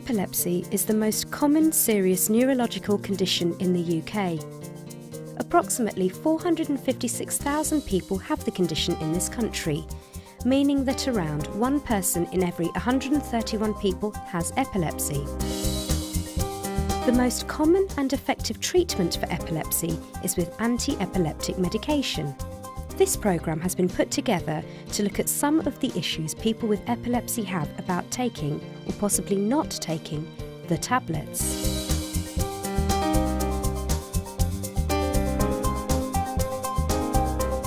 Epilepsy is the most common serious neurological condition in the UK. Approximately 456,000 people have the condition in this country, meaning that around 1 person in every 131 people has epilepsy. The most common and effective treatment for epilepsy is with anti-epileptic medication. This programme has been put together to look at some of the issues people with epilepsy have about taking, or possibly not taking, the tablets.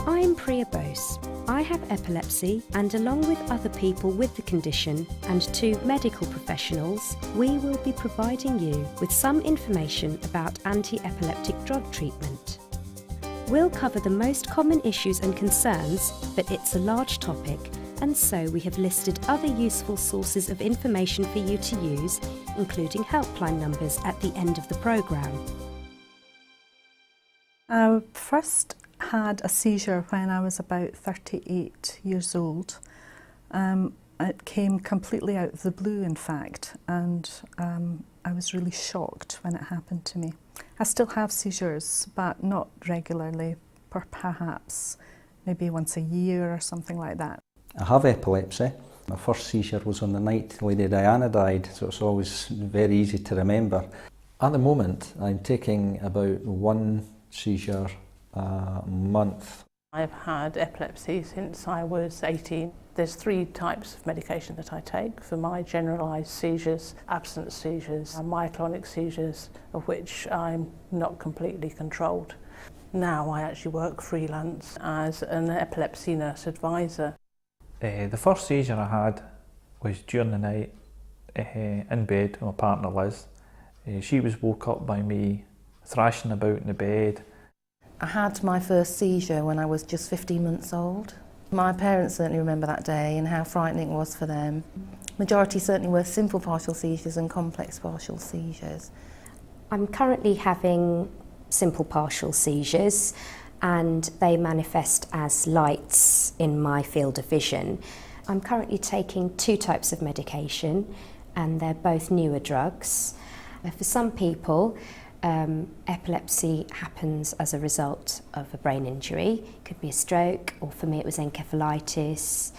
I'm Priya Bose. I have epilepsy, and along with other people with the condition and 2 medical professionals, we will be providing you with some information about anti-epileptic drug treatment. We'll cover the most common issues and concerns, but it's a large topic, and so we have listed other useful sources of information for you to use, including helpline numbers at the end of the programme. I first had a seizure when I was about 38 years old. It came completely out of the blue, in fact, and I was really shocked when it happened to me. I still have seizures, but not regularly, perhaps maybe once a year or something like that. I have epilepsy. My first seizure was on the night Lady Diana died, so it's always very easy to remember. At the moment, I'm taking about 1 seizure a month. I've had epilepsy since I was 18. There's 3 types of medication that I take for my generalised seizures, absence seizures and myoclonic seizures, of which I'm not completely controlled. Now I actually work freelance as an epilepsy nurse advisor. The first seizure I had was during the night in bed with my partner Liz. She was woke up by me thrashing about in the bed. I had my first seizure when I was just 15 months old. My parents certainly remember that day and how frightening it was for them. Majority certainly were simple partial seizures and complex partial seizures. I'm currently having simple partial seizures, and they manifest as lights in my field of vision. I'm currently taking 2 types of medication, and they're both newer drugs. For some people, epilepsy happens as a result of a brain injury. It could be a stroke, or for me it was encephalitis,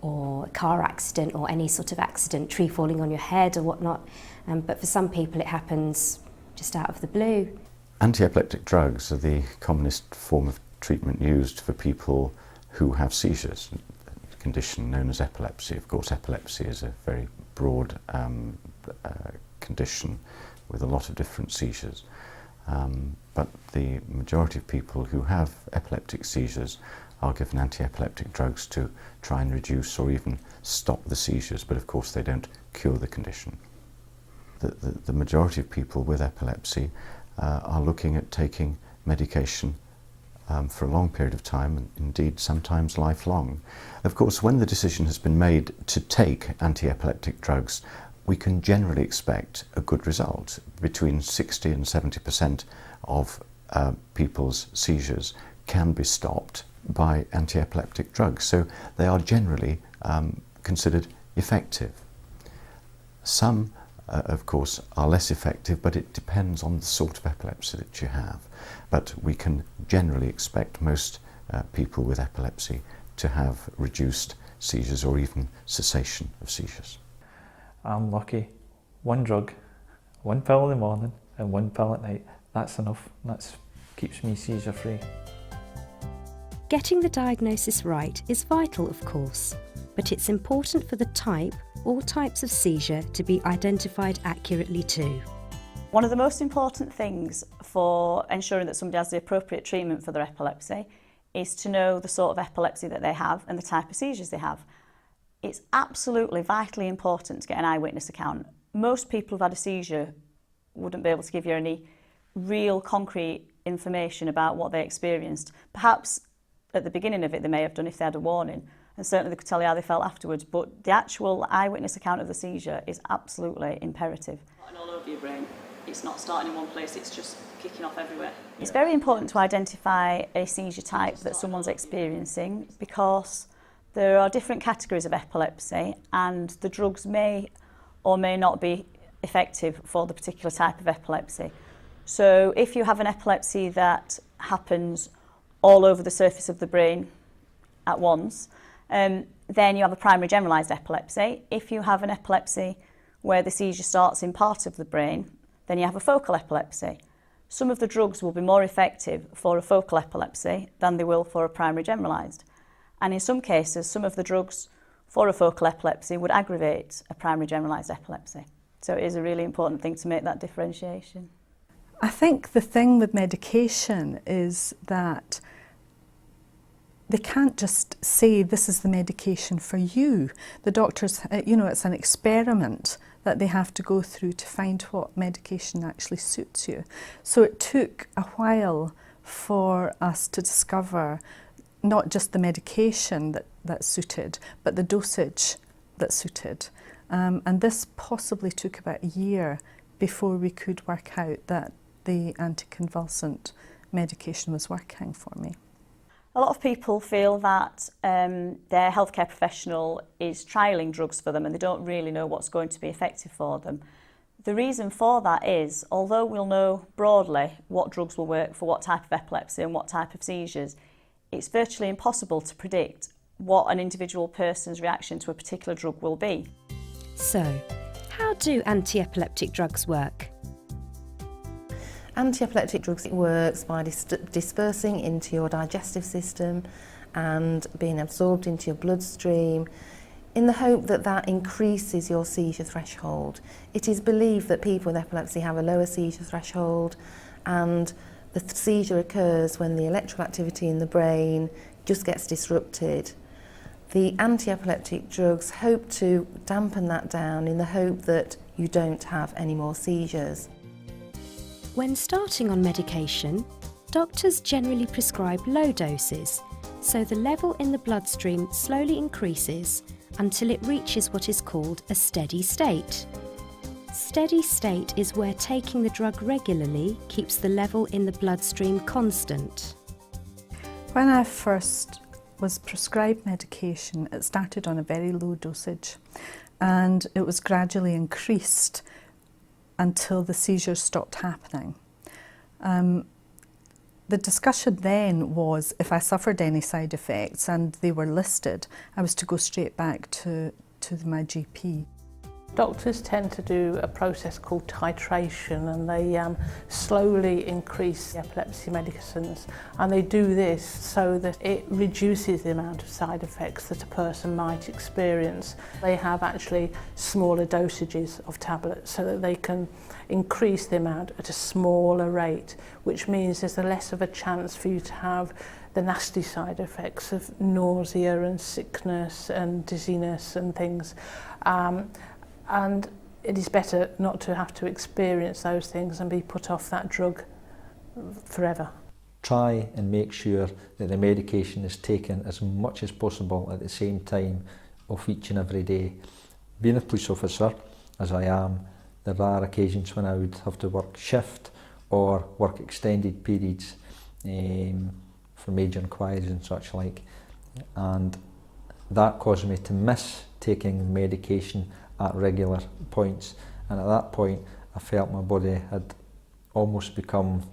or a car accident, or any sort of accident, tree falling on your head or whatnot. But for some people it happens just out of the blue. Anti-epileptic drugs are the commonest form of treatment used for people who have seizures, a condition known as epilepsy. Of course, epilepsy is a very broad condition with a lot of different seizures. But the majority of people who have epileptic seizures are given anti-epileptic drugs to try and reduce or even stop the seizures, but of course they don't cure the condition. The majority of people with epilepsy are looking at taking medication for a long period of time, and indeed sometimes lifelong. Of course, when the decision has been made to take anti-epileptic drugs, we can generally expect a good result. Between 60 and 70% of people's seizures can be stopped by anti-epileptic drugs, so they are generally considered effective. Some, of course, are less effective, but it depends on the sort of epilepsy that you have. But we can generally expect most people with epilepsy to have reduced seizures or even cessation of seizures. I'm lucky. 1 drug, 1 pill in the morning and 1 pill at night. That's enough. That keeps me seizure free. Getting the diagnosis right is vital, of course, but it's important for the type or types of seizure to be identified accurately too. One of the most important things for ensuring that somebody has the appropriate treatment for their epilepsy is to know the sort of epilepsy that they have and the type of seizures they have. It's absolutely vitally important to get an eyewitness account. Most people who've had a seizure wouldn't be able to give you any real concrete information about what they experienced. Perhaps at the beginning of it they may have done if they had a warning, and certainly they could tell you how they felt afterwards, but the actual eyewitness account of the seizure is absolutely imperative. All over your brain. It's not starting in one place, it's just kicking off everywhere. It's very important to identify a seizure type that someone's experiencing, because there are different categories of epilepsy and the drugs may or may not be effective for the particular type of epilepsy. So if you have an epilepsy that happens all over the surface of the brain at once, then you have a primary generalised epilepsy. If you have an epilepsy where the seizure starts in part of the brain, then you have a focal epilepsy. Some of the drugs will be more effective for a focal epilepsy than they will for a primary generalised. And in some cases, some of the drugs for a focal epilepsy would aggravate a primary generalised epilepsy. So it is a really important thing to make that differentiation. I think the thing with medication is that they can't just say this is the medication for you. The doctors, it's an experiment that they have to go through to find what medication actually suits you. So it took a while for us to discover not just the medication that suited, but the dosage that suited. And this possibly took about a year before we could work out that the anticonvulsant medication was working for me. A lot of people feel that their healthcare professional is trialling drugs for them and they don't really know what's going to be effective for them. The reason for that is, although we'll know broadly what drugs will work for what type of epilepsy and what type of seizures, it's virtually impossible to predict what an individual person's reaction to a particular drug will be. So, how do anti-epileptic drugs work? Anti-epileptic drugs, it works by dispersing into your digestive system and being absorbed into your bloodstream in the hope that that increases your seizure threshold. It is believed that people with epilepsy have a lower seizure threshold, and the seizure occurs when the electrical activity in the brain just gets disrupted. The anti-epileptic drugs hope to dampen that down in the hope that you don't have any more seizures. When starting on medication, doctors generally prescribe low doses, so the level in the bloodstream slowly increases until it reaches what is called a steady state. Steady state is where taking the drug regularly keeps the level in the bloodstream constant. When I first was prescribed medication, it started on a very low dosage and it was gradually increased until the seizures stopped happening. The discussion then was if I suffered any side effects and they were listed, I was to go straight back to my GP. Doctors tend to do a process called titration, and they slowly increase the epilepsy medicines, and they do this so that it reduces the amount of side effects that a person might experience. They have actually smaller dosages of tablets so that they can increase the amount at a smaller rate, which means there's less of a chance for you to have the nasty side effects of nausea and sickness and dizziness and things. And it is better not to have to experience those things and be put off that drug forever. Try and make sure that the medication is taken as much as possible at the same time of each and every day. Being a police officer, as I am, there are occasions when I would have to work shift or work extended periods for major inquiries and such like, and that caused me to miss taking medication at regular points, and at that point I felt my body had almost become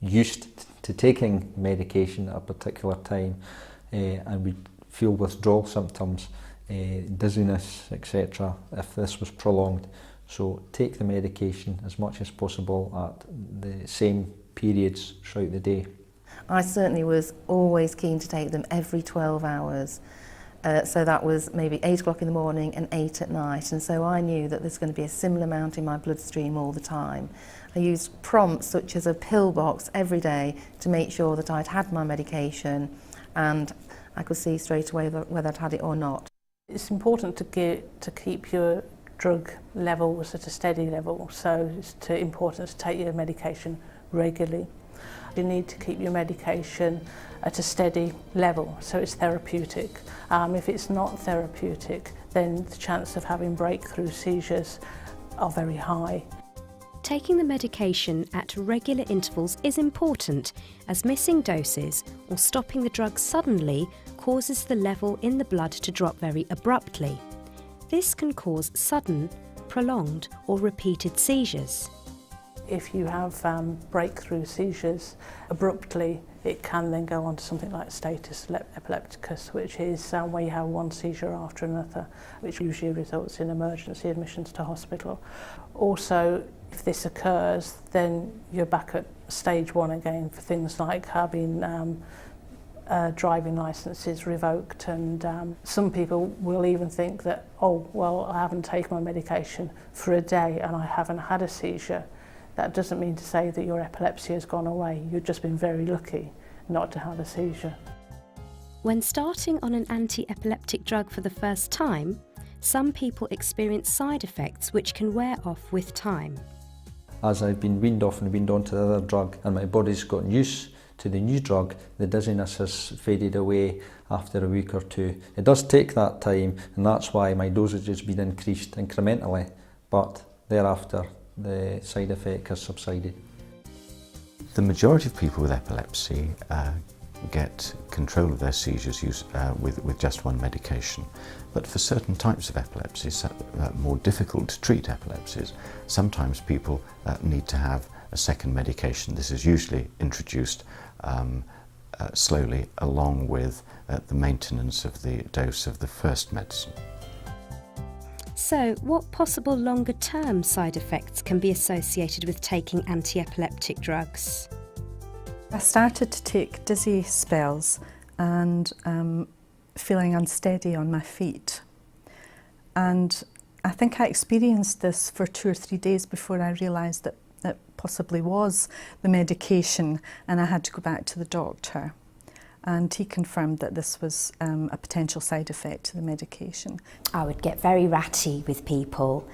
used to taking medication at a particular time, and would feel withdrawal symptoms, dizziness, etc. if this was prolonged. So take the medication as much as possible at the same periods throughout the day. I certainly was always keen to take them every 12 hours. So that was maybe 8 o'clock in the morning and 8 at night, and so I knew that there's going to be a similar amount in my bloodstream all the time. I used prompts such as a pill box every day to make sure that I'd had my medication and I could see straight away whether I'd had it or not. It's important to keep your drug levels at a steady level, so it's important to take your medication regularly. You need to keep your medication at a steady level, so it's therapeutic. If it's not therapeutic, then the chance of having breakthrough seizures are very high. Taking the medication at regular intervals is important, as missing doses or stopping the drug suddenly causes the level in the blood to drop very abruptly. This can cause sudden, prolonged or repeated seizures. If you have breakthrough seizures abruptly, it can then go on to something like status epilepticus, which is where you have one seizure after another, which usually results in emergency admissions to hospital. Also, if this occurs, then you're back at stage 1 again for things like having driving licences revoked, and some people will even think that, oh, well, I haven't taken my medication for a day and I haven't had a seizure. That doesn't mean to say that your epilepsy has gone away. You've just been very lucky not to have a seizure. When starting on an anti-epileptic drug for the first time, some people experience side effects which can wear off with time. As I've been weaned off and weaned onto the other drug and my body's gotten used to the new drug, the dizziness has faded away after a week or two. It does take that time, and that's why my dosage has been increased incrementally, but thereafter the side effect has subsided. The majority of people with epilepsy get control of their seizures with just one medication. But for certain types of epilepsies, more difficult to treat epilepsies, sometimes people need to have a second medication. This is usually introduced slowly along with the maintenance of the dose of the first medicine. So, what possible longer-term side effects can be associated with taking anti-epileptic drugs? I started to take dizzy spells and feeling unsteady on my feet. And I think I experienced this for 2 or 3 days before I realised that it possibly was the medication, and I had to go back to the doctor. And he confirmed that this was a potential side effect to the medication. I would get very ratty with people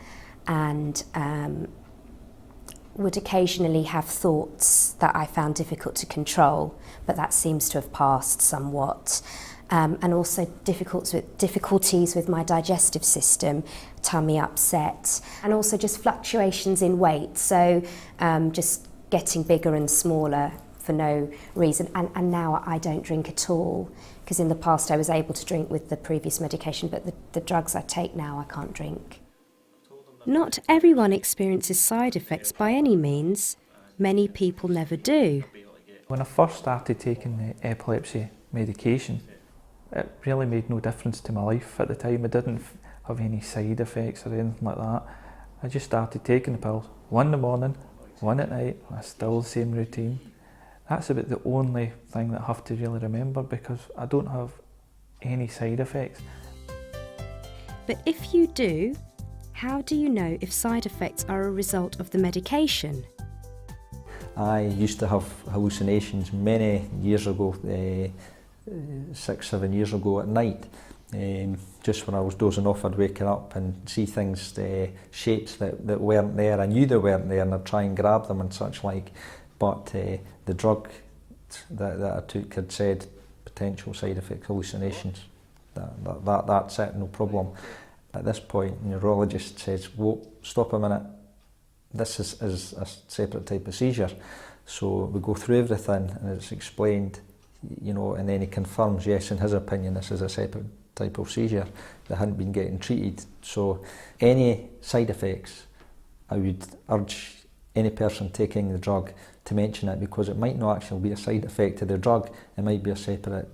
and would occasionally have thoughts that I found difficult to control, but that seems to have passed somewhat. And also difficulties with my digestive system, tummy upset, and also just fluctuations in weight, so just getting bigger and smaller for no reason. And now I don't drink at all, because in the past I was able to drink with the previous medication, but the drugs I take now I can't drink. Not everyone experiences side effects by any means. Many people never do. When I first started taking the epilepsy medication, it really made no difference to my life at the time. I didn't have any side effects or anything like that. I just started taking the pills, one in the morning, one at night, and it's still the same routine. That's about the only thing that I have to really remember, because I don't have any side effects. But if you do, how do you know if side effects are a result of the medication? I used to have hallucinations many years ago, 6-7 years ago at night. Just when I was dozing off, I'd wake up and see things, shapes that weren't there. I knew they weren't there, and I'd try and grab them and such like. But the drug that I took had said potential side effect hallucinations. That's it, no problem. At this point, the neurologist says, "Whoa, stop a minute. This is a separate type of seizure." So we go through everything, and it's explained, and then he confirms, yes, in his opinion, this is a separate type of seizure that hadn't been getting treated. So any side effects, I would urge any person taking the drug to mention it, because it might not actually be a side effect of the drug, it might be a separate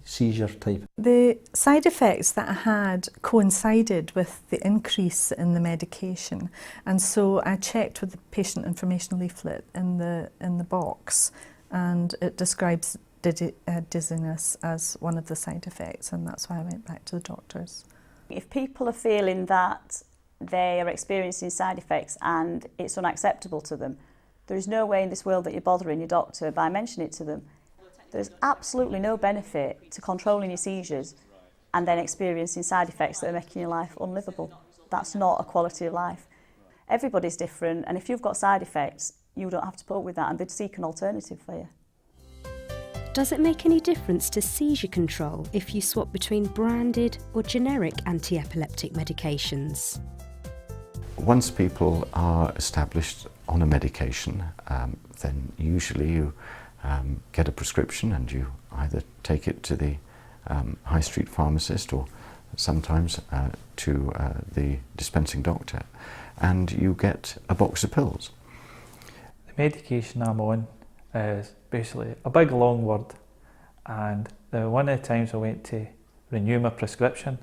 seizure type. The side effects that I had coincided with the increase in the medication, and so I checked with the patient information leaflet in the box, and it describes dizziness as one of the side effects, and that's why I went back to the doctors. If people are feeling that they are experiencing side effects and it's unacceptable to them, there is no way in this world that you're bothering your doctor by mentioning it to them. There's absolutely no benefit to controlling your seizures and then experiencing side effects that are making your life unlivable. That's not a quality of life. Everybody's different, and if you've got side effects, you don't have to put up with that, and they'd seek an alternative for you. Does it make any difference to seizure control if you swap between branded or generic anti-epileptic medications? Once people are established on a medication, then usually you get a prescription and you either take it to the high street pharmacist or sometimes to the dispensing doctor, and you get a box of pills. The medication I'm on is basically a big long word, and one of the times I went to renew my prescription,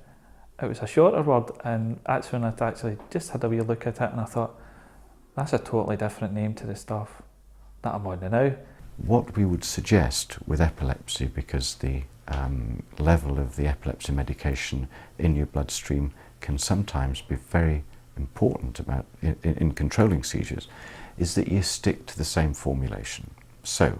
it was a shorter word, and that's when I actually just had a wee look at it and I thought, that's a totally different name to the stuff that I'm on now. What we would suggest with epilepsy, because the level of the epilepsy medication in your bloodstream can sometimes be very important about in controlling seizures, is that you stick to the same formulation. So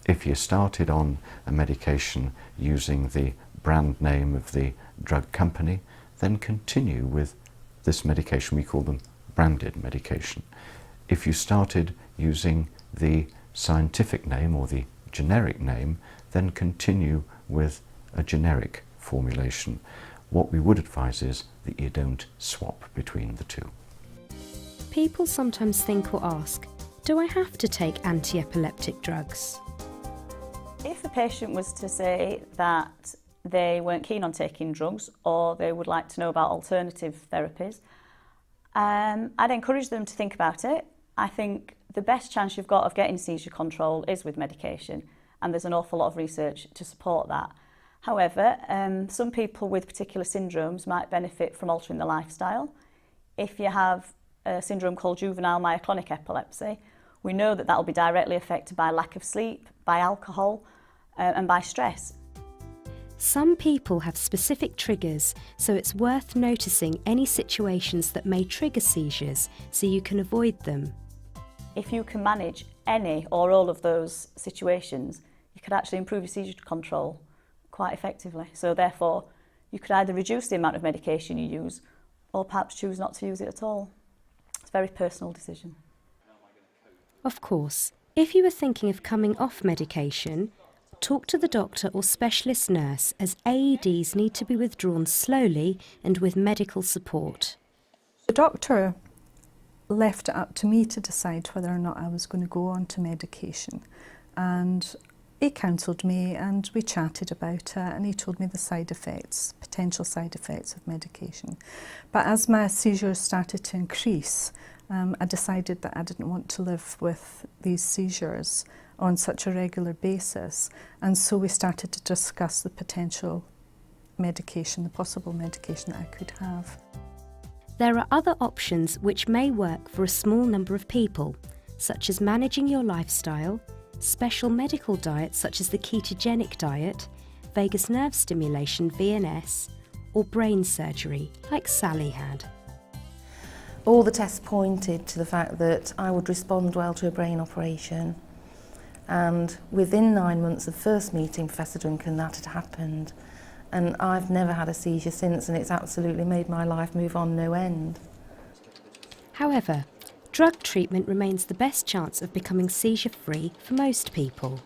if you started on a medication using the brand name of the drug company, then continue with this medication. We call them branded medication. If you started using the scientific name or the generic name, then continue with a generic formulation. What we would advise is that you don't swap between the two. People sometimes think or ask, do I have to take anti-epileptic drugs? If the patient was to say that they weren't keen on taking drugs or they would like to know about alternative therapies, I'd encourage them to think about it. I think the best chance you've got of getting seizure control is with medication, and there's an awful lot of research to support that. However, some people with particular syndromes might benefit from altering their lifestyle. If you have a syndrome called juvenile myoclonic epilepsy, we know that that will be directly affected by lack of sleep, by alcohol, and by stress. Some people have specific triggers, so it's worth noticing any situations that may trigger seizures so you can avoid them. If you can manage any or all of those situations, you could actually improve your seizure control quite effectively. So therefore, you could either reduce the amount of medication you use or perhaps choose not to use it at all. It's a very personal decision. Of course, if you are thinking of coming off medication, talk to the doctor or specialist nurse, as AEDs need to be withdrawn slowly and with medical support. The doctor left it up to me to decide whether or not I was going to go on to medication, and he counselled me and we chatted about it, and he told me the side effects, potential side effects of medication. But as my seizures started to increase, I decided that I didn't want to live with these seizures on such a regular basis, and so we started to discuss the potential medication, the possible medication that I could have. There are other options which may work for a small number of people, such as managing your lifestyle, special medical diets such as the ketogenic diet, vagus nerve stimulation (VNS), or brain surgery like Sally had. All the tests pointed to the fact that I would respond well to a brain operation, and within 9 months of first meeting Professor Duncan, that had happened, and I've never had a seizure since, and it's absolutely made my life move on no end. However, drug treatment remains the best chance of becoming seizure-free for most people.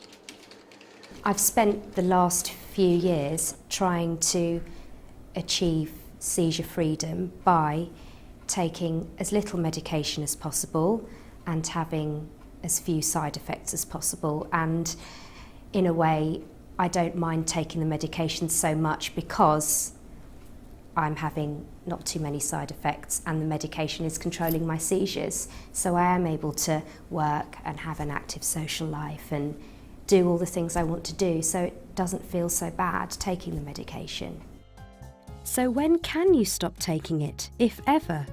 I've spent the last few years trying to achieve seizure freedom by taking as little medication as possible and having as few side effects as possible, and in a way I don't mind taking the medication so much because I'm having not too many side effects and the medication is controlling my seizures, so I am able to work and have an active social life and do all the things I want to do, so it doesn't feel so bad taking the medication. So when can you stop taking it, if ever?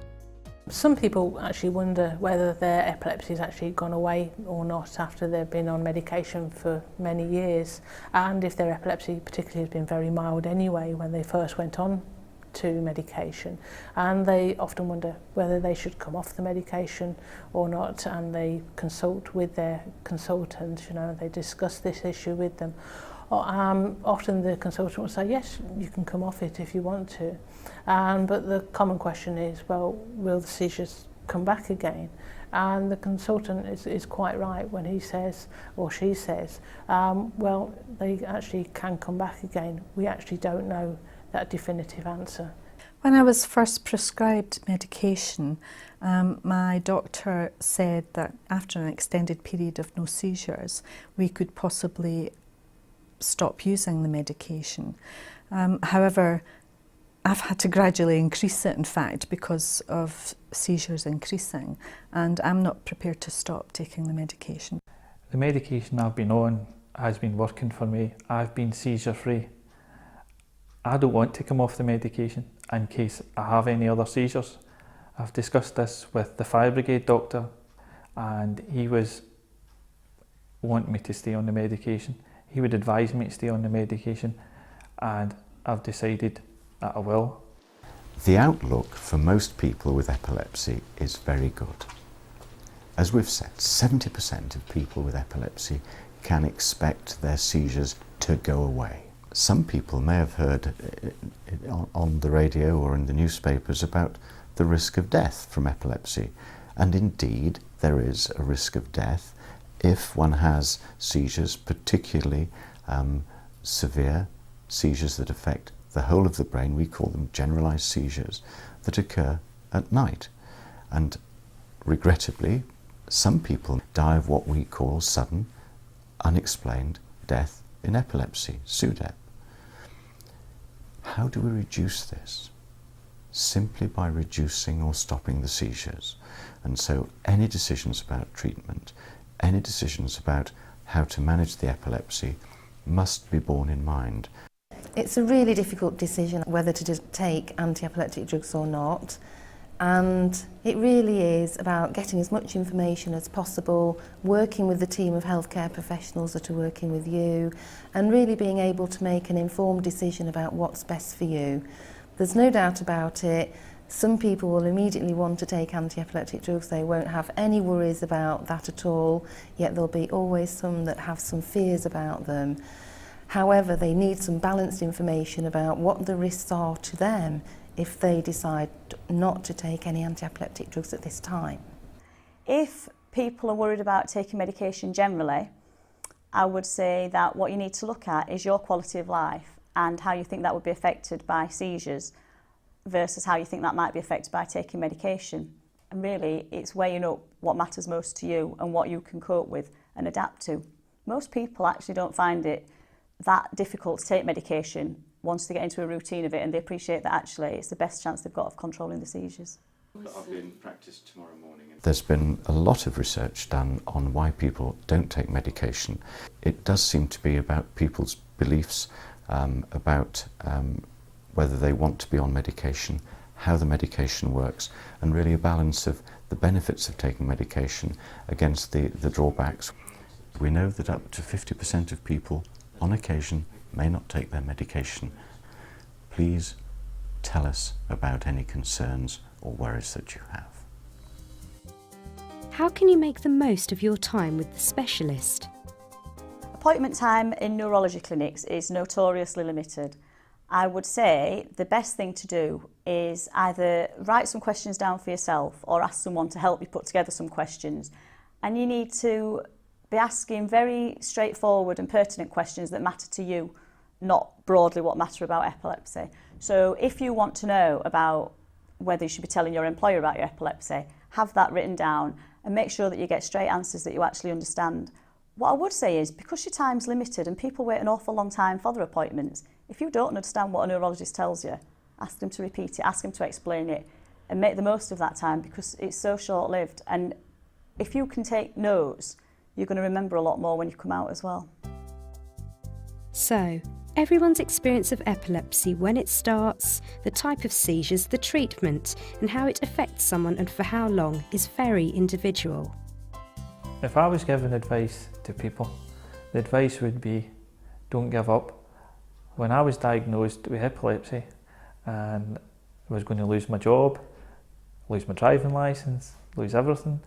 Some people actually wonder whether their epilepsy has actually gone away or not after they've been on medication for many years, and if their epilepsy particularly has been very mild anyway when they first went on to medication, and they often wonder whether they should come off the medication or not, and they consult with their consultant, they discuss this issue with them. Often the consultant will say, yes, you can come off it if you want to. But the common question is, well, will the seizures come back again? And the consultant is quite right when he says, or she says, well, they actually can come back again. We actually don't know that definitive answer. When I was first prescribed medication, my doctor said that after an extended period of no seizures, we could possibly stop using the medication. However, I've had to gradually increase it, in fact, because of seizures increasing, and I'm not prepared to stop taking the medication. The medication I've been on has been working for me. I've been seizure free. I don't want to come off the medication in case I have any other seizures. I've discussed this with the fire brigade doctor, and he was wanting me to stay on the medication. He would advise me to stay on the medication, and I've decided that I will. The outlook for most people with epilepsy is very good. As we've said, 70% of people with epilepsy can expect their seizures to go away. Some people may have heard on the radio or in the newspapers about the risk of death from epilepsy, and indeed there is a risk of death if one has seizures, particularly severe seizures that affect the whole of the brain. We call them generalized seizures that occur at night. And regrettably, some people die of what we call sudden, unexplained death in epilepsy, SUDEP. How do we reduce this? Simply by reducing or stopping the seizures. And so any decisions about treatment, any decisions about how to manage the epilepsy must be borne in mind. It's a really difficult decision whether to take anti-epileptic drugs or not, and it really is about getting as much information as possible, working with the team of healthcare professionals that are working with you, and really being able to make an informed decision about what's best for you. There's no doubt about it, some people will immediately want to take anti-epileptic drugs, they won't have any worries about that at all, yet there'll be always some that have some fears about them. However, they need some balanced information about what the risks are to them if they decide not to take any anti-epileptic drugs at this time. If people are worried about taking medication generally, I would say that what you need to look at is your quality of life and how you think that would be affected by seizures versus how you think that might be affected by taking medication. And really, it's weighing up what matters most to you and what you can cope with and adapt to. Most people actually don't find it that difficult to take medication once they get into a routine of it, and they appreciate that actually it's the best chance they've got of controlling the seizures. I'll be in practice tomorrow morning. There's been a lot of research done on why people don't take medication. It does seem to be about people's beliefs about whether they want to be on medication, how the medication works, and really a balance of the benefits of taking medication against the drawbacks. We know that up to 50% of people on occasion may not take their medication. Please tell us about any concerns or worries that you have. How can you make the most of your time with the specialist? Appointment time in neurology clinics is notoriously limited. I would say the best thing to do is either write some questions down for yourself or ask someone to help you put together some questions. And you need to be asking very straightforward and pertinent questions that matter to you, not broadly what matter about epilepsy. So if you want to know about whether you should be telling your employer about your epilepsy, have that written down and make sure that you get straight answers that you actually understand. What I would say is, because your time's limited and people wait an awful long time for their appointments, if you don't understand what a neurologist tells you, ask them to repeat it, ask them to explain it, and make the most of that time because it's so short-lived. And if you can take notes, you're going to remember a lot more when you come out as well. So, everyone's experience of epilepsy, when it starts, the type of seizures, the treatment, and how it affects someone and for how long is very individual. If I was giving advice to people, the advice would be, don't give up. When I was diagnosed with epilepsy and I was going to lose my job, lose my driving licence, lose everything,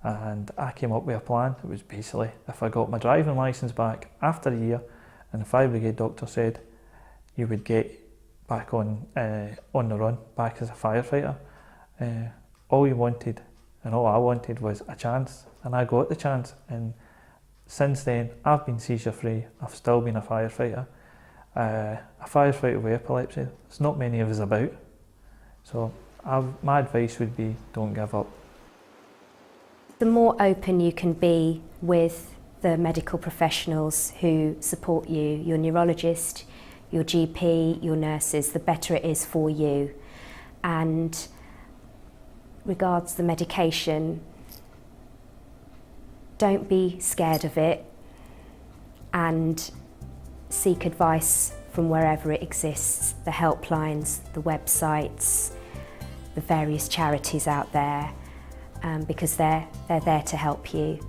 and I came up with a plan. It was basically, if I got my driving licence back after a year, and the fire brigade doctor said you would get back on the run, back as a firefighter, all you wanted and all I wanted was a chance, and I got the chance. And since then, I've been seizure free. I've still been a firefighter. A firefighter with epilepsy, there's not many of us about. So my advice would be, don't give up. The more open you can be with the medical professionals who support you, your neurologist, your GP, your nurses, the better it is for you. And regards the medication, don't be scared of it and seek advice from wherever it exists, the helplines, the websites, the various charities out there, because they're there to help you.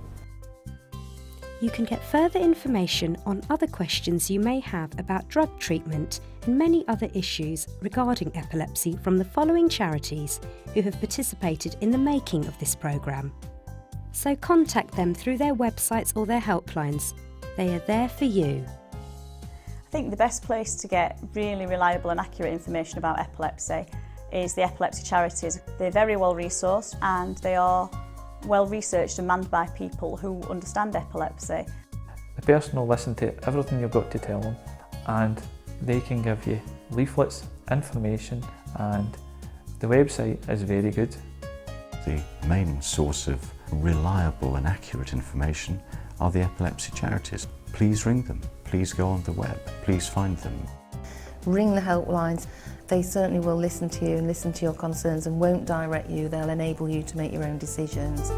You can get further information on other questions you may have about drug treatment and many other issues regarding epilepsy from the following charities who have participated in the making of this programme. So contact them through their websites or their helplines. They are there for you. I think the best place to get really reliable and accurate information about epilepsy is the epilepsy charities. They're very well resourced and they are well researched and manned by people who understand epilepsy. The person will listen to everything you've got to tell them, and they can give you leaflets, information, and the website is very good. The main source of reliable and accurate information are the epilepsy charities. Please ring them, please go on the web, please find them. Ring the helplines. They certainly will listen to you and listen to your concerns and won't direct you. They'll enable you to make your own decisions.